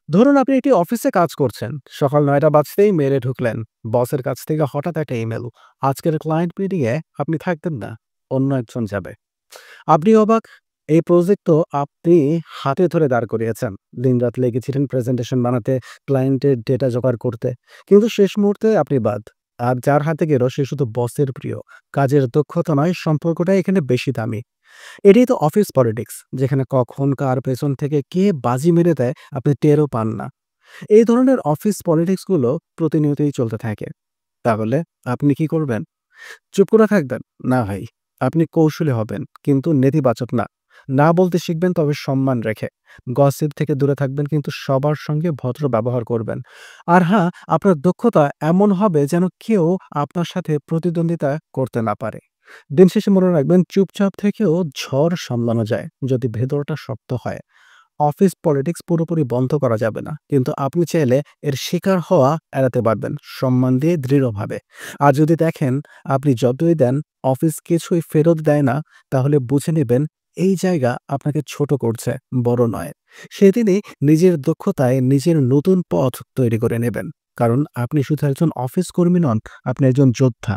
ধরুন আপনি একটি অফিসে কাজ করছেন। সকাল ৯টা বাজতেই মেইলে ঢুকলেন। বসের কাছ থেকে হঠাৎ একটা ইমেল। আজকের ক্লায়েন্ট মিটিং এ আপনি থাকবেন না। অন্য একজন যাবে। আপনি অবাক। এই প্রজেক্ট তো আপনি হাতে ধরে দাঁড় করিয়েছেন। দিনরাত লেগেছিলেন প্রেজেন্টেশন বানাতে, ক্লায়েন্টের ডেটা জোগাড় করতে। কিন্তু শেষ মুহূর্তে আপনি বাদ। আর যার হাতে গেল সে শুধু বসের প্রিয়। কাজের দক্ষতা নয়, সম্পর্কটাই এখানে বেশি দামি। এটাই তো অফিস পলিটিক্স, যেখানে কখন কার পেছন থেকে কে বাজি মেরে দেয় আপনি টেরও পান না। এই ধরনের অফিস পলিটিক্স গুলো প্রতিনিয়তই চলতে থাকে। তাহলে আপনি কি করবেন? চুপ করে থাকবেন? না ভাই, আপনি কৌশলী হবেন, কিন্তু নেতিবাচক না। না বলতে শিখবেন, তবে সম্মান রেখে। গসিপ থেকে দূরে থাকবেন, কিন্তু সবার সঙ্গে ভদ্র ব্যবহার করবেন। আর হ্যাঁ, আপনার দক্ষতা এমন হবে যেন কেউ আপনার সাথে প্রতিদ্বন্দ্বিতা করতে না পারে। দিন শেষে মনে রাখবেন, চুপচাপ থেকেও ঝড় সামলানো যায়, যদি ভেতরটা শক্ত হয়। অফিস পলিটিক্স পুরোপুরি বন্ধ করা যাবে না, কিন্তু আপনি চাইলে এর শিকার হওয়া এড়াতে পারবেন, সম্মান দিয়ে দৃঢ়ভাবে। আর যদি দেখেন আপনি যতই দেন অফিস কিছুই ফেরত দেয় না, তাহলে বুঝে নেবেন এই জায়গা আপনাকে ছোট করছে, বড় নয়। সেদিনই নিজের দক্ষতায় নিজের নতুন পথ তৈরি করে নেবেন। কারণ আপনি শুধু একজন অফিস কর্মী নন, আপনি একজন যোদ্ধা।